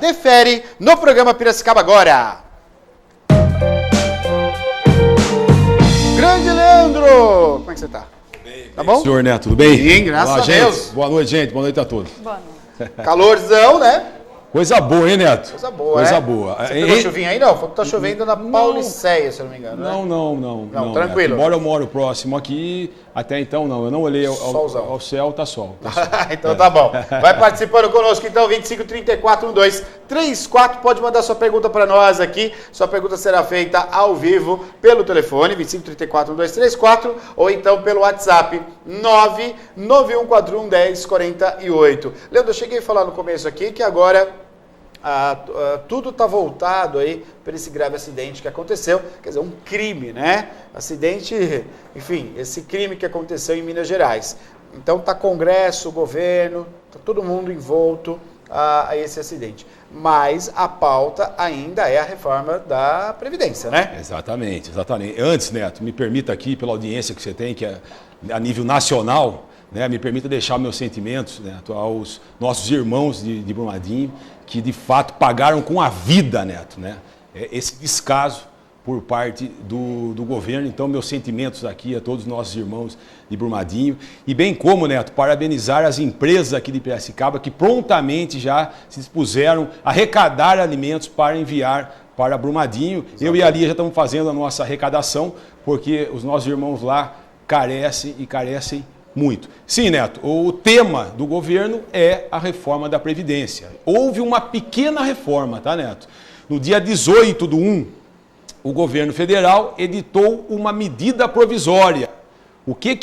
Teferi no programa Piracicaba Agora. Grande Leandro! Como é que você tá? Bem, tá bom? Senhor Neto, tudo bem? Sim, graças a Deus. Boa noite, gente. Boa noite a todos. Boa noite. Calorzão, né? Coisa boa, hein, Neto? Coisa boa, Coisa é? boa. Você pegou chuvinha aí? Não, tá chovendo na Pauliceia, se eu não me engano, Não, né? não. Tranquilo. Neto. Embora eu moro próximo aqui, até então não. Eu não olhei ao céu, tá sol. Então tá bom. Vai participando conosco então, 25341234. Pode mandar sua pergunta para nós aqui. Sua pergunta será feita ao vivo pelo telefone 25341234 ou então pelo WhatsApp 991411048. Leandro, eu cheguei a falar no começo aqui que agora tudo está voltado aí para esse grave acidente que aconteceu, quer dizer, um crime, né? Acidente, enfim, esse crime que aconteceu em Minas Gerais. Então tá Congresso, governo, tá todo mundo envolto a esse acidente. Mas a pauta ainda é a reforma da Previdência, né? Exatamente. Antes, Neto, me permita aqui, pela audiência que você tem, que é a nível nacional, né, me permita deixar meus sentimentos, Neto, aos nossos irmãos de Brumadinho, que de fato pagaram com a vida, Neto, né, esse descaso por parte do governo. Então, meus sentimentos aqui a todos os nossos irmãos de Brumadinho. E bem como, Neto, parabenizar as empresas aqui de Piracicaba que prontamente já se dispuseram a arrecadar alimentos para enviar para Brumadinho. Exatamente. Eu e a Lia já estamos fazendo a nossa arrecadação, porque os nossos irmãos lá carecem muito. Sim, Neto, o tema do governo é a reforma da Previdência. Houve uma pequena reforma, tá, Neto? No dia 18/1, o governo federal editou uma medida provisória. O que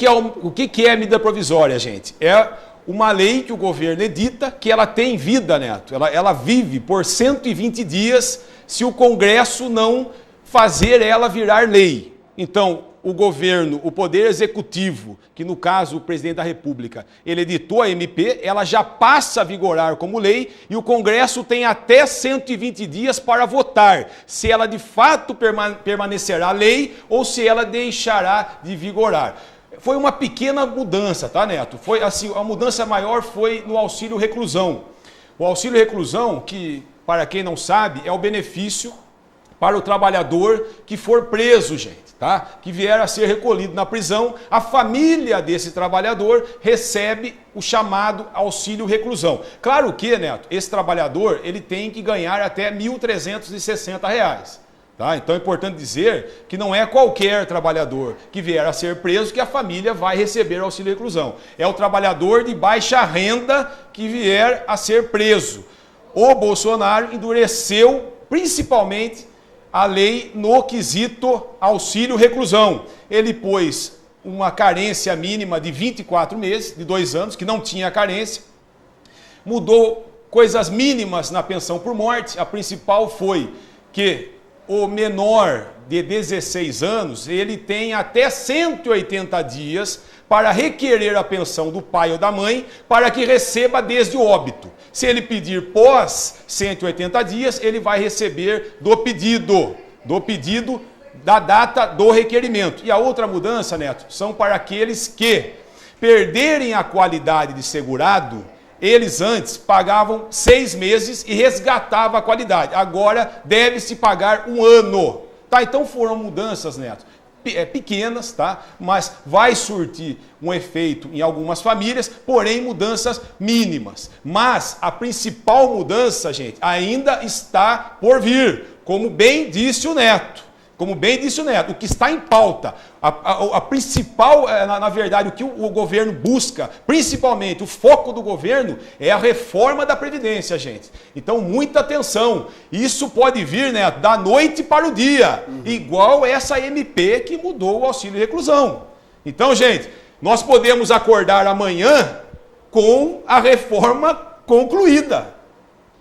é medida provisória, gente? É uma lei que o governo edita, que ela tem vida, Neto. Ela vive por 120 dias se o Congresso não fazer ela virar lei. Então, o governo, o Poder Executivo, que no caso o Presidente da República, ele editou a MP, ela já passa a vigorar como lei e o Congresso tem até 120 dias para votar se ela de fato permanecerá lei ou se ela deixará de vigorar. Foi uma pequena mudança, tá, Neto? Foi assim, a mudança maior foi no auxílio reclusão. O auxílio reclusão, que, para quem não sabe, é o benefício para o trabalhador que for preso, gente, tá? Que vier a ser recolhido na prisão, a família desse trabalhador recebe o chamado auxílio reclusão. Claro que, Neto, esse trabalhador, ele tem que ganhar até R$ 1.360, tá? Então é importante dizer que não é qualquer trabalhador que vier a ser preso que a família vai receber auxílio reclusão. É o trabalhador de baixa renda que vier a ser preso. O Bolsonaro endureceu principalmente a lei no quesito auxílio reclusão. Ele pôs uma carência mínima de 24 meses, de 2 anos, que não tinha carência. Mudou coisas mínimas na pensão por morte. A principal foi que o menor de 16 anos, ele tem até 180 dias para requerer a pensão do pai ou da mãe para que receba desde o óbito. Se ele pedir pós 180 dias, ele vai receber do pedido da data do requerimento. E a outra mudança, Neto, são para aqueles que perderem a qualidade de segurado. Eles antes pagavam 6 meses e resgatavam a qualidade. Agora deve-se pagar 1 ano. Tá? Então foram mudanças, Neto, pequenas, tá? Mas vai surtir um efeito em algumas famílias, porém mudanças mínimas. Mas a principal mudança, gente, ainda está por vir, como bem disse o Neto. O que está em pauta, a principal, na verdade, o que o governo busca, principalmente o foco do governo, é a reforma da Previdência, gente. Então, muita atenção. Isso pode vir, né, da noite para o dia, igual essa MP que mudou o auxílio reclusão. Então, gente, nós podemos acordar amanhã com a reforma concluída.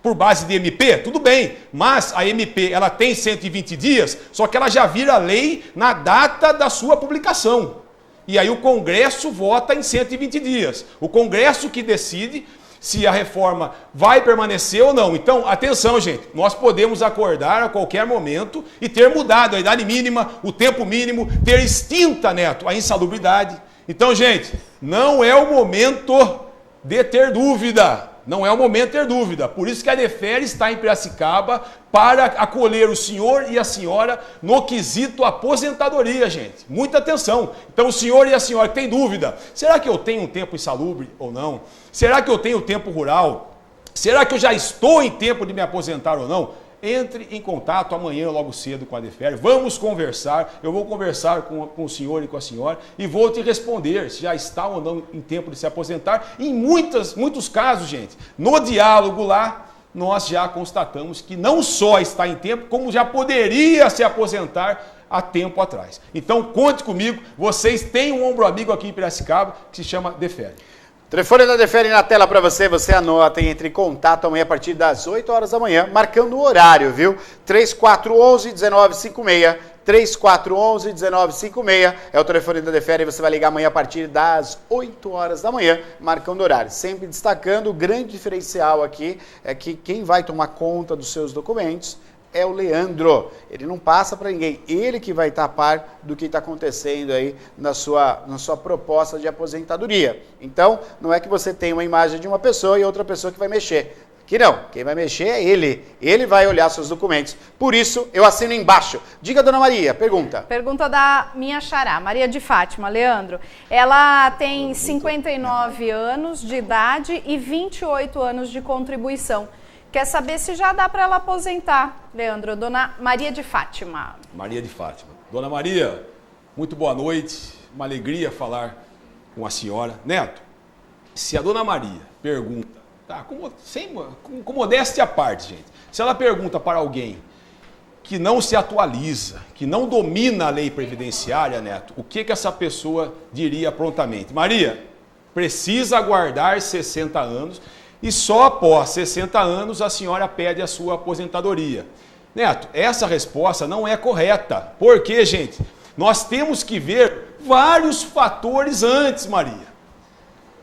Por base de MP, tudo bem, mas a MP ela tem 120 dias, só que ela já vira lei na data da sua publicação. E aí o Congresso vota em 120 dias. O Congresso que decide se a reforma vai permanecer ou não. Então, atenção, gente, nós podemos acordar a qualquer momento e ter mudado a idade mínima, o tempo mínimo, ter extinta, Neto, a insalubridade. Então, gente, não é o momento de ter dúvida. não é o momento de ter dúvida. Por isso que a Defere está em Piracicaba para acolher o senhor e a senhora no quesito aposentadoria, gente. Muita atenção. Então, o senhor e a senhora que tem dúvida, será que eu tenho um tempo insalubre ou não? Será que eu tenho tempo rural? Será que eu já estou em tempo de me aposentar ou não? Entre em contato amanhã, logo cedo, com a Defere. Vamos conversar. Eu vou conversar com o senhor e com a senhora e vou te responder se já está ou não em tempo de se aposentar. Em muitos casos, gente, no diálogo lá, nós já constatamos que não só está em tempo, como já poderia se aposentar há tempo atrás. Então, conte comigo. Vocês têm um ombro amigo aqui em Piracicaba que se chama Defere. Telefone da Defere na tela para você, você anota e entre em contato amanhã a partir das 8 horas da manhã, marcando o horário, viu? 3411-1956, 3411-1956 é o telefone da Defere, você vai ligar amanhã a partir das 8 horas da manhã, marcando o horário. Sempre destacando, o grande diferencial aqui é que quem vai tomar conta dos seus documentos é o Leandro. Ele não passa para ninguém. Ele que vai tapar do que está acontecendo aí na sua proposta de aposentadoria. Então, não é que você tem uma imagem de uma pessoa e outra pessoa que vai mexer. Aqui não. Quem vai mexer é ele. Ele vai olhar seus documentos. Por isso, eu assino embaixo. Diga, dona Maria, pergunta. Pergunta da minha xará, Maria de Fátima, Leandro. Ela tem 59 anos de idade e 28 anos de contribuição. Quer saber se já dá para ela aposentar, Leandro. Dona Maria de Fátima. Maria de Fátima. Dona Maria, muito boa noite. Uma alegria falar com a senhora. Neto, se a dona Maria pergunta, tá, com modéstia à parte, gente. Se ela pergunta para alguém que não se atualiza, que não domina a lei previdenciária, Neto, o que essa pessoa diria prontamente? Maria, precisa aguardar 60 anos... E só após 60 anos a senhora pede a sua aposentadoria. Neto, essa resposta não é correta. Por quê, gente? Nós temos que ver vários fatores antes, Maria.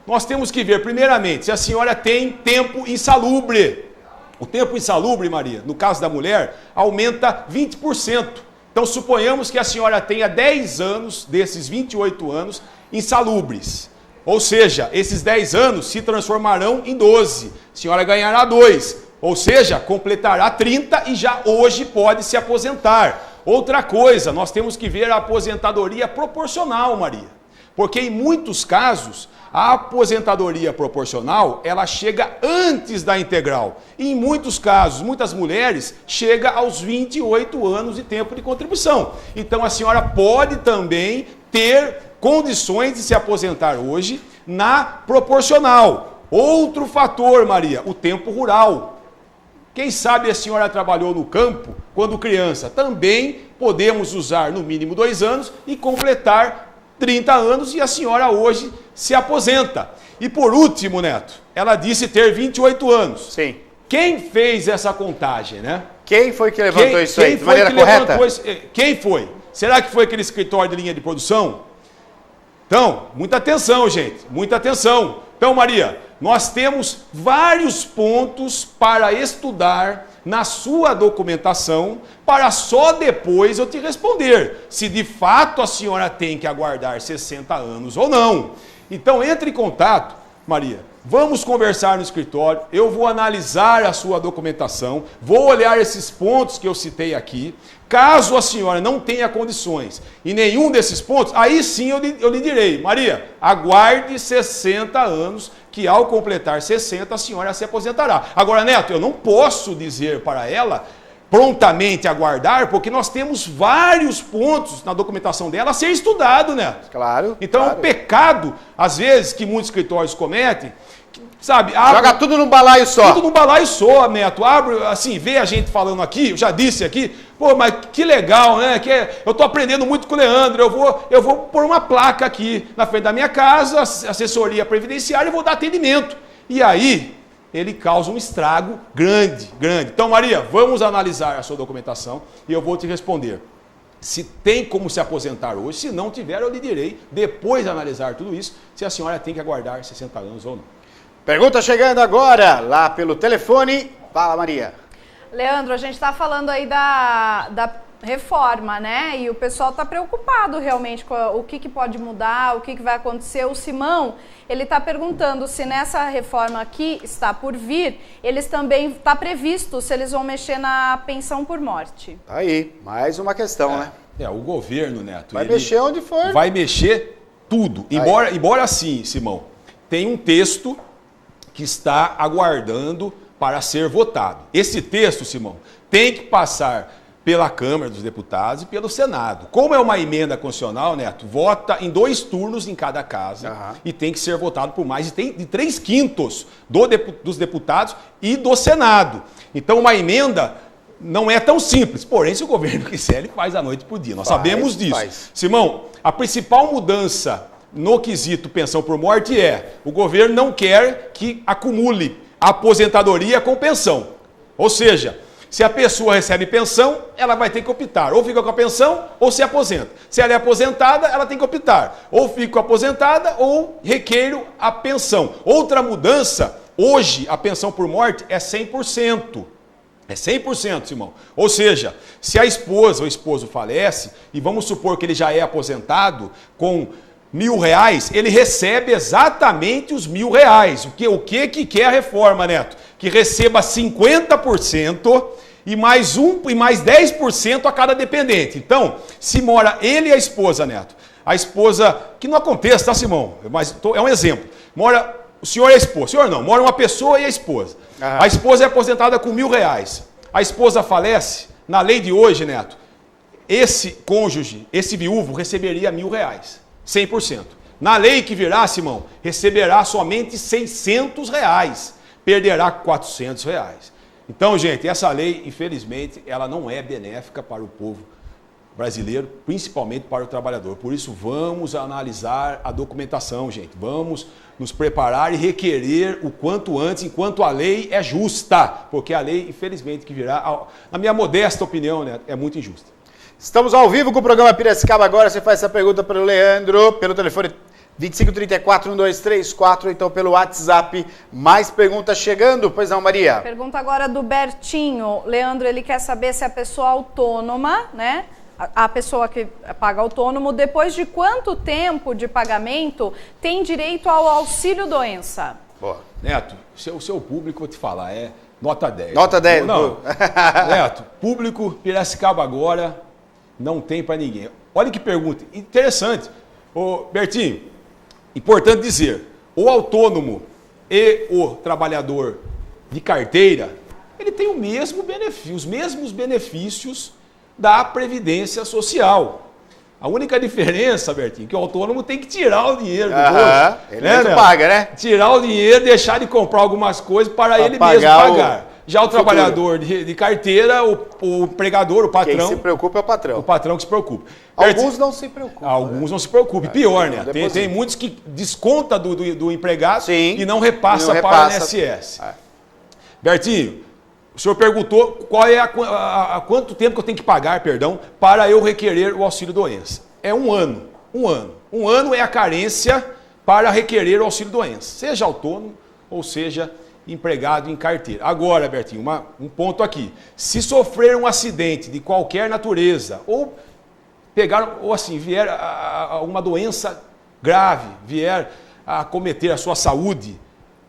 Nós temos que ver, primeiramente, se a senhora tem tempo insalubre. O tempo insalubre, Maria, no caso da mulher, aumenta 20%. Então, suponhamos que a senhora tenha 10 anos desses 28 anos insalubres. Ou seja, esses 10 anos se transformarão em 12. A senhora ganhará 2. Ou seja, completará 30 e já hoje pode se aposentar. Outra coisa, nós temos que ver a aposentadoria proporcional, Maria. Porque em muitos casos, a aposentadoria proporcional, ela chega antes da integral. E em muitos casos, muitas mulheres, chega aos 28 anos de tempo de contribuição. Então a senhora pode também ter condições de se aposentar hoje na proporcional. Outro fator, Maria, o tempo rural. Quem sabe a senhora trabalhou no campo quando criança. Também podemos usar no mínimo 2 anos e completar 30 anos e a senhora hoje se aposenta. E por último, Neto, ela disse ter 28 anos. Sim. Quem fez essa contagem, né? Quem foi que levantou isso aí de maneira correta? Quem foi? Será que foi aquele escritório de linha de produção? Então, muita atenção, gente, muita atenção. Então, Maria, nós temos vários pontos para estudar na sua documentação, para só depois eu te responder se de fato a senhora tem que aguardar 60 anos ou não. Então, entre em contato, Maria. Vamos conversar no escritório, eu vou analisar a sua documentação, vou olhar esses pontos que eu citei aqui. Caso a senhora não tenha condições em nenhum desses pontos, aí sim eu lhe direi, Maria, aguarde 60 anos, que ao completar 60 a senhora se aposentará. Agora, Neto, eu não posso dizer para ela prontamente aguardar, porque nós temos vários pontos na documentação dela a ser estudado, Neto. Claro. Então claro. É um pecado, às vezes, que muitos escritórios cometem, sabe? Joga tudo num balaio só. Tudo num balaio só, Neto. Abre, assim, vê a gente falando aqui, eu já disse aqui, pô, mas que legal, né? Eu tô aprendendo muito com o Leandro, eu vou pôr uma placa aqui na frente da minha casa, assessoria previdenciária, e vou dar atendimento. E aí, ele causa um estrago grande, grande. Então, Maria, vamos analisar a sua documentação e eu vou te responder. Se tem como se aposentar hoje, se não tiver, eu lhe direi, depois de analisar tudo isso, se a senhora tem que aguardar 60 anos ou não. Pergunta chegando agora, lá pelo telefone. Fala, Maria. Leandro, a gente está falando aí da reforma, né? E o pessoal está preocupado realmente com o que pode mudar, o que vai acontecer. O Simão, ele está perguntando se nessa reforma que está por vir, eles também está previsto se eles vão mexer na pensão por morte. Aí, mais uma questão, né? O governo, Neto, vai mexer onde for. Vai mexer tudo. Embora assim, Simão, tem um texto que está aguardando para ser votado. Esse texto, Simão, tem que passar pela Câmara dos Deputados e pelo Senado. Como é uma emenda constitucional, Neto, vota em 2 turnos em cada casa e tem que ser votado por mais de 3/5 dos deputados e do Senado. Então, uma emenda não é tão simples. Porém, se o governo quiser, ele faz da noite para o dia. Nós sabemos disso. Simão, a principal mudança no quesito pensão por morte o governo não quer que acumule a aposentadoria com pensão. Ou seja, se a pessoa recebe pensão, ela vai ter que optar. Ou fica com a pensão, ou se aposenta. Se ela é aposentada, ela tem que optar. Ou fico aposentada, ou requeiro a pensão. Outra mudança, hoje a pensão por morte é 100%. É 100%, Simão. Ou seja, se a esposa ou o esposo falece, e vamos supor que ele já é aposentado com R$1.000, ele recebe exatamente os R$1.000. O que quer a reforma, Neto? Que receba 50% e mais 10% a cada dependente. Então, se mora ele e a esposa, Neto, a esposa, que não aconteça, tá, Simão? Mas é um exemplo. Mora o senhor e a esposa. O senhor não, mora uma pessoa e a esposa. A esposa é aposentada com R$1.000. A esposa falece, na lei de hoje, Neto, esse cônjuge, esse viúvo, receberia R$1.000. 100%. Na lei que virá, Simão, receberá somente R$600. Perderá R$400. Então, gente, essa lei, infelizmente, ela não é benéfica para o povo brasileiro, principalmente para o trabalhador. Por isso, vamos analisar a documentação, gente. Vamos nos preparar e requerer o quanto antes, enquanto a lei é justa. Porque a lei, infelizmente, que virá, na minha modesta opinião, né, é muito injusta. Estamos ao vivo com o programa Piracicaba agora. Você faz essa pergunta para o Leandro, pelo telefone 2534-1234, então pelo WhatsApp. Mais perguntas chegando, pois não, Maria? Pergunta agora do Bertinho. Leandro, ele quer saber se a pessoa autônoma, né? A pessoa que paga autônomo, depois de quanto tempo de pagamento tem direito ao auxílio-doença? Boa. Neto, o seu público, vou te falar, é nota 10. Nota 10. Não. Neto, público Piracicaba agora não tem para ninguém. Olha que pergunta interessante. Ô, Bertinho, importante dizer, o autônomo e o trabalhador de carteira, ele tem o mesmo benefício, os mesmos benefícios da Previdência Social. A única diferença, Bertinho, é que o autônomo tem que tirar o dinheiro do bolso. Ele mesmo paga, né? Tirar o dinheiro, deixar de comprar algumas coisas para ele mesmo pagar. Já o trabalhador de carteira, o empregador, o patrão... Quem se preocupa é o patrão. O patrão que se preocupa. Alguns não se preocupam. Alguns não se preocupam. Pior, né? Tem muitos que desconta do empregado e não repassa para o INSS. Bertinho, o senhor perguntou qual é quanto tempo que eu tenho que pagar, para eu requerer o auxílio-doença. É 1 ano. 1 ano. 1 ano é a carência para requerer o auxílio-doença. Seja autônomo ou seja empregado em carteira. Agora, Bertinho, um ponto aqui. Se sofrer um acidente de qualquer natureza, ou vier uma doença grave, vier a cometer a sua saúde,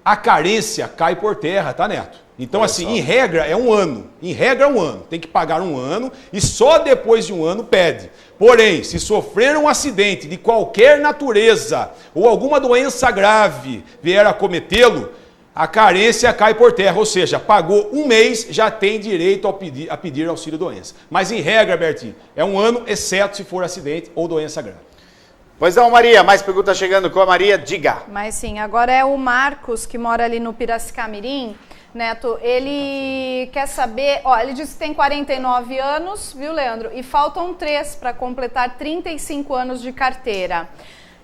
a carência cai por terra, tá, Neto? Então, em regra, é 1 ano. Em regra, é 1 ano. Tem que pagar 1 ano e só depois de 1 ano pede. Porém, se sofrer um acidente de qualquer natureza ou alguma doença grave vier a cometê-lo, a carência cai por terra, ou seja, pagou 1 mês, já tem direito a pedir auxílio-doença. Mas em regra, Bertinho, é 1 ano, exceto se for acidente ou doença grave. Pois não, Maria, mais perguntas chegando com a Maria, diga. Mas sim, agora é o Marcos, que mora ali no Piracicamirim. Neto, ele quer saber, ele disse que tem 49 anos, viu, Leandro? E faltam 3 para completar 35 anos de carteira.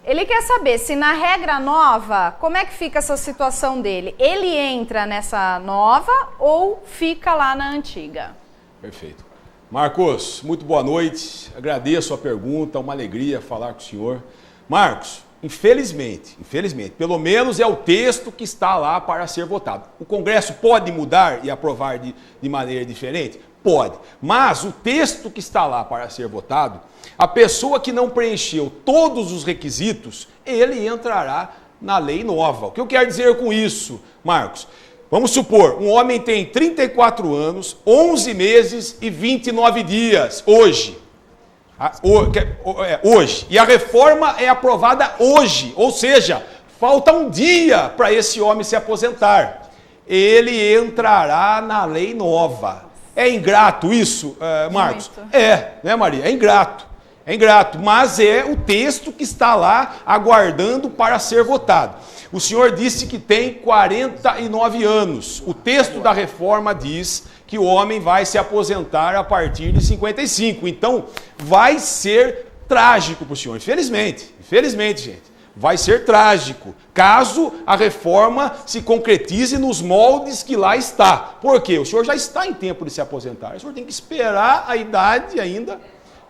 Ele quer saber se na regra nova, como é que fica essa situação dele? Ele entra nessa nova ou fica lá na antiga? Perfeito. Marcos, muito boa noite. Agradeço a pergunta, uma alegria falar com o senhor. Marcos, infelizmente, pelo menos é o texto que está lá para ser votado. O Congresso pode mudar e aprovar de maneira diferente? Pode. Mas o texto que está lá para ser votado, a pessoa que não preencheu todos os requisitos, ele entrará na lei nova. O que eu quero dizer com isso, Marcos? Vamos supor, um homem tem 34 anos, 11 meses e 29 dias, hoje. Hoje. E a reforma é aprovada hoje, ou seja, falta um dia para esse homem se aposentar. Ele entrará na lei nova. É ingrato isso, Marcos? Muito. Né, Maria? É ingrato, mas é o texto que está lá aguardando para ser votado. O senhor disse que tem 49 anos. O texto da reforma diz que o homem vai se aposentar a partir de 55. Então, vai ser trágico para o senhor. Infelizmente, gente. Vai ser trágico, caso a reforma se concretize nos moldes que lá está. Por quê? O senhor já está em tempo de se aposentar. O senhor tem que esperar a idade ainda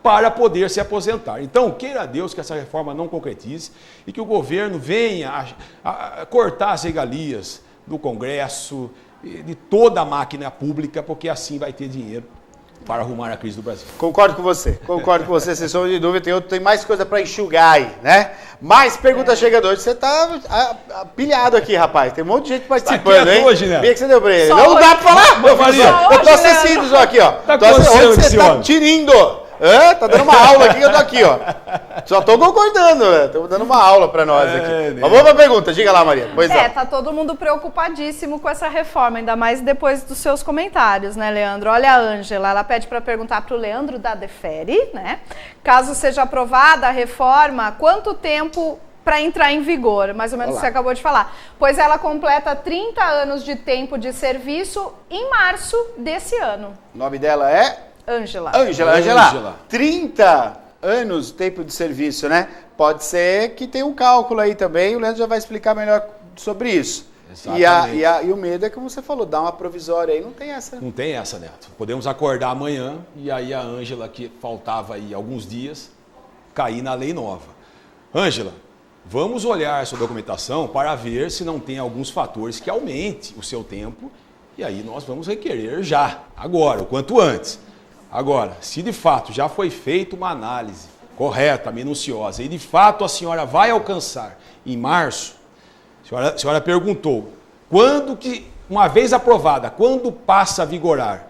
para poder se aposentar. Então, queira Deus que essa reforma não concretize e que o governo venha a cortar as regalias do Congresso, de toda a máquina pública, porque assim vai ter dinheiro para arrumar a crise do Brasil. Concordo com você, sem sombra de dúvida. Tem mais coisa para enxugar aí, né? Mais perguntas chegando hoje. Você tá pilhado aqui, rapaz. Tem um monte de gente participando, hein? Hoje, né? Vê que você deu pra ele. Só Não hoje. dá pra falar. Maria. Eu tô assistindo só aqui, ó. Tá Tô assistindo. acontecendo Onde esse você tá homem? tinindo? Tá dando uma aula aqui, eu tô aqui, ó. Só tô concordando, né? Tô dando uma aula pra nós aqui. Né? Mas vamos pra pergunta. Diga lá, Maria. Pois é. Tá todo mundo preocupadíssimo com essa reforma, ainda mais depois dos seus comentários, né, Leandro? Olha a Ângela, ela pede para perguntar para o Leandro da Defere, né? Caso seja aprovada a reforma, quanto tempo para entrar em vigor? Mais ou menos o que você acabou de falar. Pois ela completa 30 anos de tempo de serviço em março desse ano. O nome dela é? Ângela. 30 anos tempo de serviço, né? Pode ser que tenha um cálculo aí também, o Leandro já vai explicar melhor sobre isso. Exatamente. E o medo é como você falou, dar uma provisória aí, não tem essa. Não tem essa, Neto. Podemos acordar amanhã e aí a Ângela, que faltava aí alguns dias, cair na lei nova. Ângela, vamos olhar sua documentação para ver se não tem alguns fatores que aumente o seu tempo e aí nós vamos requerer já, agora, o quanto antes. Agora, se de fato já foi feita uma análise correta, minuciosa, e de fato a senhora vai alcançar em março, a senhora perguntou, quando que, uma vez aprovada, quando passa a vigorar?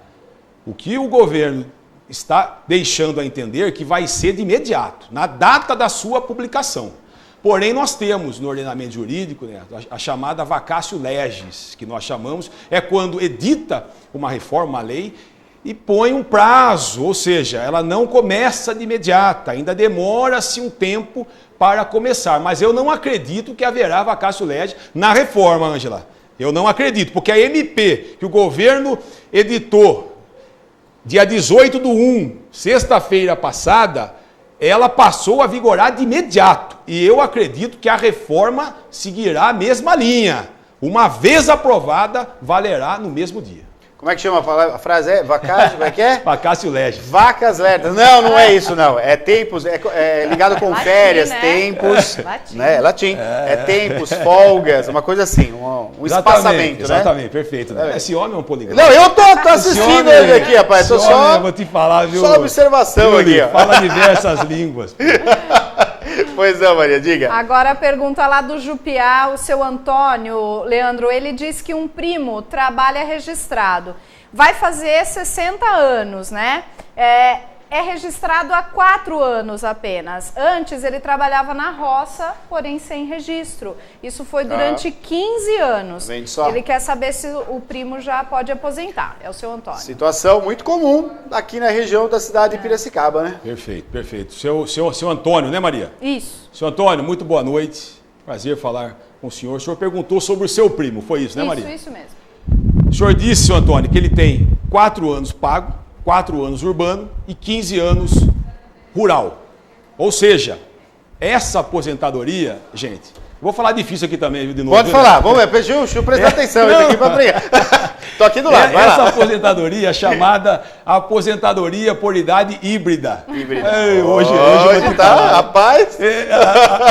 O que o governo está deixando a entender que vai ser de imediato, na data da sua publicação. Porém, nós temos no ordenamento jurídico, né, a chamada vacatio legis, que nós chamamos, é quando edita uma reforma, uma lei, e põe um prazo, ou seja, ela não começa de imediato, ainda demora-se um tempo para começar. Mas eu não acredito que haverá vacatio legis na reforma, Ângela. Eu não acredito, porque a MP que o governo editou dia 18/1, sexta-feira passada, ela passou a vigorar de imediato. E eu acredito que a reforma seguirá a mesma linha. Uma vez aprovada, valerá no mesmo dia. Como é que chama a frase? É vacatio, como é que é? Vacatio legis. Vacas legis. Não é isso, não. É tempos, é ligado com latim, férias, né? tempos. Latim. Né? Latim. É tempos, folgas, uma coisa assim, um espaçamento, né? Exatamente, perfeito. Né? Esse homem é um poliglota. Não, eu tô assistindo ele aqui, rapaz. Tô só, eu vou te falar, viu? só observação aqui, ó. Fala diversas línguas. Pois não, Maria, diga. Agora a pergunta lá do Jupiá, o seu Antônio, Leandro, ele diz que um primo trabalha registrado. Vai fazer 60 anos, né? É registrado há 4 anos apenas. Antes ele trabalhava na roça, porém sem registro. Isso foi durante 15 anos. Vem só. Ele quer saber se o primo já pode aposentar. É o seu Antônio. Situação muito comum aqui na região da cidade de Piracicaba, né? Perfeito, perfeito. Seu Antônio, né, Maria? Isso. Seu Antônio, muito boa noite. Prazer falar com o senhor. O senhor perguntou sobre o seu primo, foi isso, né, Maria? Isso mesmo. O senhor disse, seu Antônio, que ele tem 4 anos pago, 4 anos urbano e 15 anos rural. Ou seja, essa aposentadoria, gente, Vou falar difícil aqui também, de novo. Pode falar, vamos ver, Chuchu, presta atenção, isso aqui pra brigar. Tô aqui do lado, vai essa lá. aposentadoria é chamada aposentadoria por idade híbrida. Hoje tá, rapaz.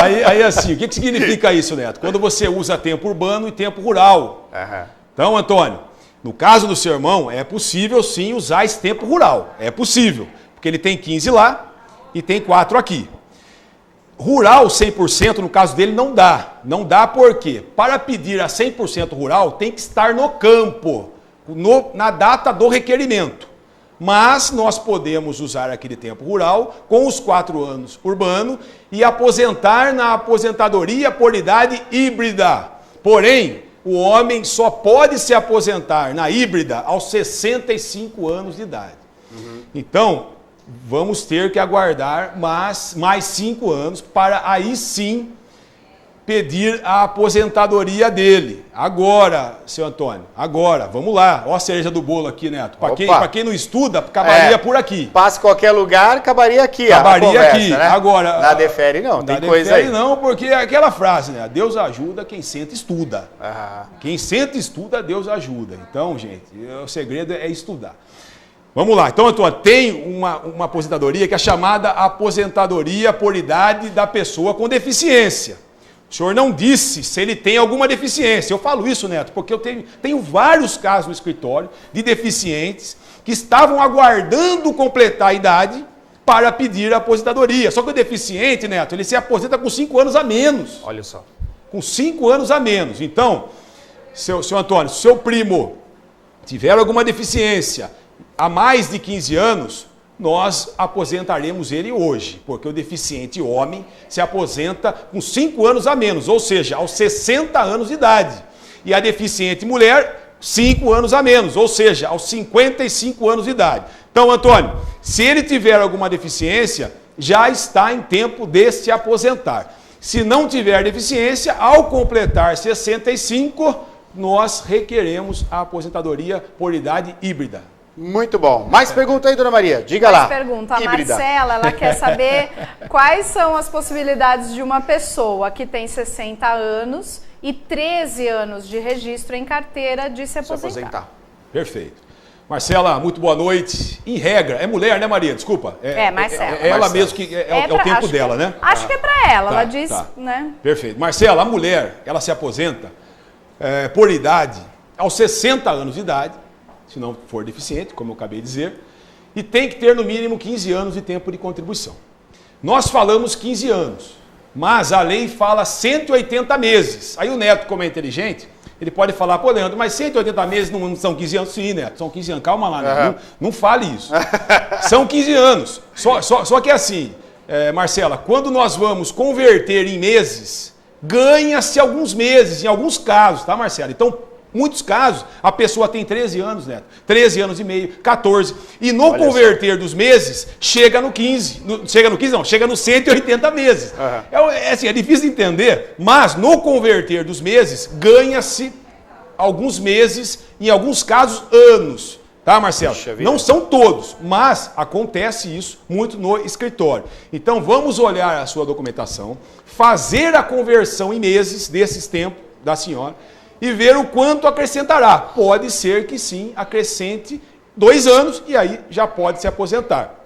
Aí assim, o que significa isso, Neto? Quando você usa tempo urbano e tempo rural. Então, Antônio, no caso do seu irmão, é possível sim usar esse tempo rural. É possível, porque ele tem 15 lá e tem 4 aqui. Rural 100%, no caso dele, não dá. Não dá por quê? Para pedir a 100% rural, tem que estar no campo, na data do requerimento. Mas nós podemos usar aquele tempo rural com os 4 anos urbano e aposentar na aposentadoria por idade híbrida. Porém, o homem só pode se aposentar na híbrida aos 65 anos de idade. Então, vamos ter que aguardar mais 5 anos para aí sim pedir a aposentadoria dele. Agora, seu Antônio, agora, vamos lá. Ó a cereja do bolo aqui, Neto. Para quem não estuda, acabaria por aqui. Passa em qualquer lugar, acabaria aqui. Acabaria conversa, aqui. Né? Agora, na Defere não, tem coisa aí. Não, porque é aquela frase, né? Deus ajuda quem senta estuda. Quem senta estuda, Deus ajuda. Então, gente, o segredo é estudar. Vamos lá, então, Antônio, tem uma aposentadoria que é chamada aposentadoria por idade da pessoa com deficiência. O senhor não disse se ele tem alguma deficiência. Eu falo isso, Neto, porque eu tenho vários casos no escritório de deficientes que estavam aguardando completar a idade para pedir a aposentadoria. Só que o deficiente, Neto, ele se aposenta com 5 anos a menos. Olha só. Com 5 anos a menos. Então, seu Antônio, se o seu primo tiver alguma deficiência há mais de 15 anos, nós aposentaremos ele hoje, porque o deficiente homem se aposenta com 5 anos a menos, ou seja, aos 60 anos de idade. E a deficiente mulher, 5 anos a menos, ou seja, aos 55 anos de idade. Então, Antônio, se ele tiver alguma deficiência, já está em tempo de se aposentar. Se não tiver deficiência, ao completar 65, nós requeremos a aposentadoria por idade híbrida. Muito bom. Mais pergunta aí, dona Maria? Diga lá. Mais pergunta. A Híbrida. Marcela, ela quer saber quais são as possibilidades de uma pessoa que tem 60 anos e 13 anos de registro em carteira de se aposentar. Perfeito. Marcela, muito boa noite. Em regra, é mulher, né, Maria? Desculpa. Marcela. É ela mesmo que é o tempo dela, né? Acho que é para ela, ela disse, né? Perfeito. Marcela, a mulher, ela se aposenta por idade aos 60 anos de idade, se não for deficiente, como eu acabei de dizer, e tem que ter no mínimo 15 anos de tempo de contribuição. Nós falamos 15 anos, mas a lei fala 180 meses. Aí o Neto, como é inteligente, ele pode falar, pô, Leandro, mas 180 meses não são 15 anos? Sim, Neto, são 15 anos. Calma lá, Neto, não fale isso. São 15 anos. Só que é assim, Marcela, quando nós vamos converter em meses, ganha-se alguns meses, em alguns casos, tá, Marcela? Então, muitos casos, a pessoa tem 13 anos, Neto, 13 anos e meio, 14. E no Olha converter dos meses, chega no 15. Chega nos 180 meses. É difícil de entender, mas no converter dos meses, ganha-se alguns meses, em alguns casos, anos. Tá, Marcelo? Não são todos, mas acontece isso muito no escritório. Então, vamos olhar a sua documentação, fazer a conversão em meses desses tempos da senhora, e ver o quanto acrescentará. Pode ser que sim, acrescente 2 anos e aí já pode se aposentar.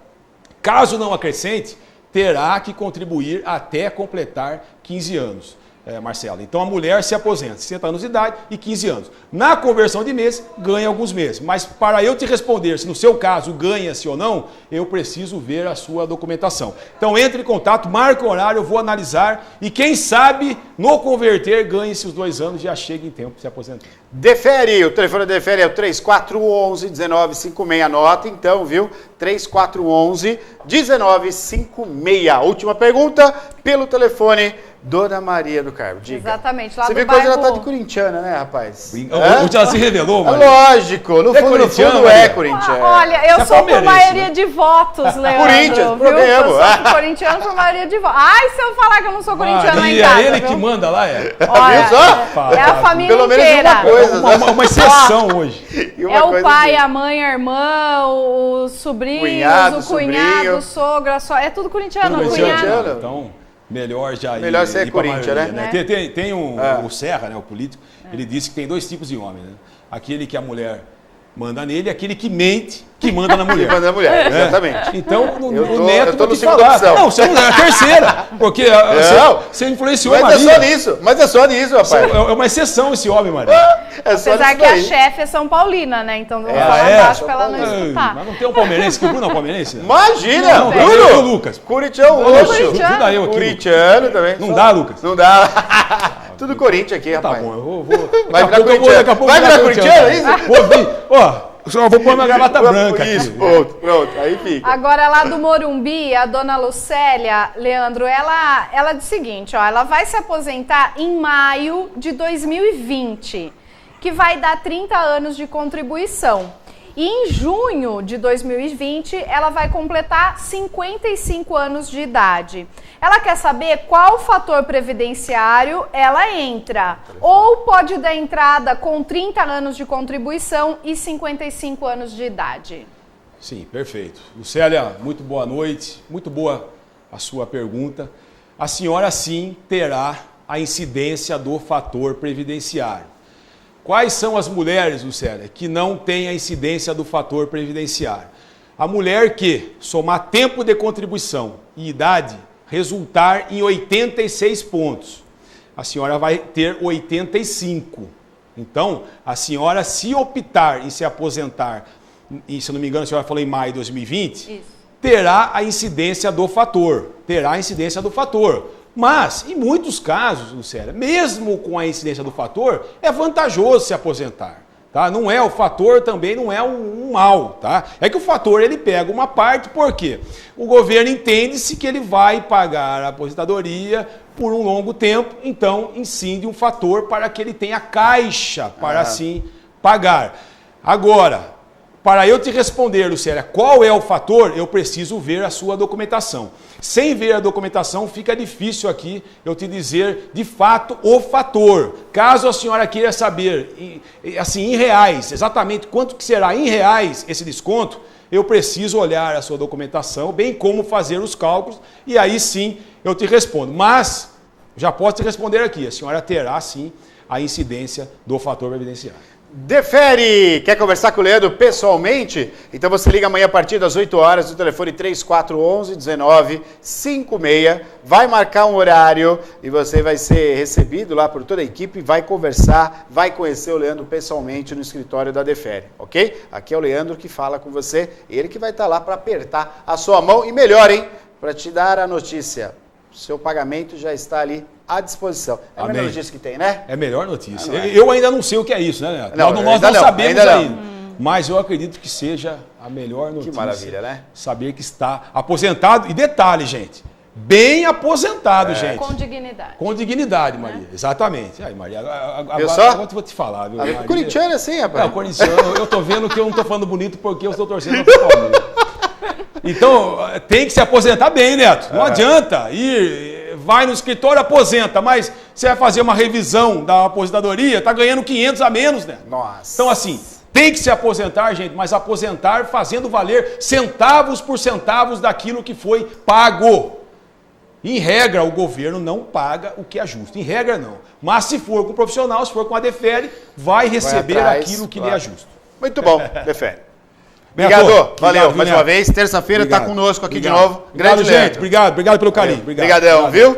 Caso não acrescente, terá que contribuir até completar 15 anos, Marcelo. Então a mulher se aposenta, 60 anos de idade e 15 anos. Na conversão de mês, ganha alguns meses. Mas para eu te responder se no seu caso ganha-se ou não, eu preciso ver a sua documentação. Então entre em contato, marque o horário, eu vou analisar e quem sabe no converter ganhe-se os 2 anos e já chega em tempo de se aposentar. Defere, o telefone da Defere é o 3411-1956. Anota então, viu? 3411-1956. Última pergunta pelo telefone, Dona Maria do Carmo. Diga. Exatamente, lá Você do vê que hoje ela tá de corintiana, né, rapaz? Hoje ela se revelou, mano. Lógico, no fundo é corintiana. Olha, eu sou por maioria de votos, Leandro. Corinthians, viu? Eu problema. sou corintiano por maioria de votos. Ai, se eu falar que eu não sou corintiano lá em casa, ele viu? que manda lá, Olha, é a família pelo menos inteira. uma coisa. Uma exceção hoje. É o pai, a mãe, a irmã, os sobrinhos, o cunhado, o sogro, é tudo corintiano. Tudo cunhado. Então, melhor já melhor ser ir pra Corinthians, maioria, né? Tem o Serra, né, o político, ele disse que tem dois tipos de homem, né? Aquele que a mulher manda nele e aquele que mente, que manda na mulher. Que manda na mulher, exatamente. Então, o eu Neto tô vou no te segundo falar. opção. Não, você não é a terceira, porque você influenciou a Mas Maria. é só nisso, rapaz. É uma exceção esse homem, Maria. É só Apesar nisso que a daí. chefe é São Paulina, né? Então vamos falar baixo pra ela não escutar. Mas não tem um palmeirense, que o Bruno é um palmeirense? Imagina, Não, Bruno! eu, Lucas. Corintiano, roxo. Corintiano. Ajuda eu aqui. Corintiano também. Não dá, Lucas? Não dá. Tudo Corinthians aqui, Tá rapaz. bom, eu vou. Vai virar corintiano. Vai virar corintiano, é isso? Vou vir. Ó, só vou pôr minha gravata branca Isso, aqui. pronto, aí fica. Agora, lá do Morumbi, a dona Lucélia, Leandro, ela diz o seguinte, ó, ela vai se aposentar em maio de 2020, que vai dar 30 anos de contribuição. E em junho de 2020, ela vai completar 55 anos de idade. Ela quer saber qual fator previdenciário ela entra. Ou pode dar entrada com 30 anos de contribuição e 55 anos de idade. Sim, perfeito. Lucélia, muito boa noite. Muito boa a sua pergunta. A senhora, sim, terá a incidência do fator previdenciário. Quais são as mulheres, Lucélia, que não têm a incidência do fator previdenciário? A mulher que somar tempo de contribuição e idade resultar em 86 pontos. A senhora vai ter 85. Então, a senhora, se optar em se aposentar, e se eu não me engano, a senhora falou em maio de 2020, Isso. terá a incidência do fator. Terá a incidência do fator. Mas, em muitos casos, Lucélia, mesmo com a incidência do fator, é vantajoso se aposentar. Tá? Não é o fator, também não é um mal. Tá? É que o fator ele pega uma parte, por quê? O governo entende-se que ele vai pagar a aposentadoria por um longo tempo, então incide um fator para que ele tenha caixa para assim pagar. Agora, para eu te responder, Lucélia, qual é o fator, eu preciso ver a sua documentação. Sem ver a documentação, fica difícil aqui eu te dizer, de fato, o fator. Caso a senhora queira saber, assim, em reais, exatamente quanto que será em reais esse desconto, eu preciso olhar a sua documentação, bem como fazer os cálculos, e aí sim eu te respondo. Mas, já posso te responder aqui, a senhora terá sim a incidência do fator previdenciário. Defere! Quer conversar com o Leandro pessoalmente? Então você liga amanhã a partir das 8 horas no telefone 3411-1956. Vai marcar um horário e você vai ser recebido lá por toda a equipe, vai conversar, vai conhecer o Leandro pessoalmente no escritório da Defere, ok? Aqui é o Leandro que fala com você, ele que vai estar lá para apertar a sua mão e melhor, hein? Para te dar a notícia. Seu pagamento já está ali à disposição. É a melhor notícia que tem, né? É a melhor notícia. Eu ainda não sei o que é isso, né, Neto? Não, nós não sabemos ainda. Não. Mas eu acredito que seja a melhor notícia. Que maravilha, né? Saber que está aposentado. E detalhe, gente. Bem aposentado, gente. Com dignidade. Com dignidade, Maria. Exatamente. Aí, Maria, Viu só? agora eu vou te falar, viu, Maria? Corintiano é assim, rapaz. Não, corintiano, eu tô vendo que eu não tô falando bonito porque eu estou torcendo pro Palmeiras. Então, tem que se aposentar bem, Neto. Não adianta ir, vai no escritório, aposenta, mas você vai fazer uma revisão da aposentadoria, tá ganhando 500 a menos, né? Nossa. Então, assim, tem que se aposentar, gente, mas aposentar fazendo valer centavos por centavos daquilo que foi pago. Em regra, o governo não paga o que é justo. Em regra, não. Mas se for com o profissional, se for com a Defere, vai receber aquilo que lhe é justo. Muito bom, Defere. Obrigado, valeu mais uma vez. Terça-feira está conosco aqui de novo. Obrigado, gente. Obrigado pelo carinho. Obrigadão, viu?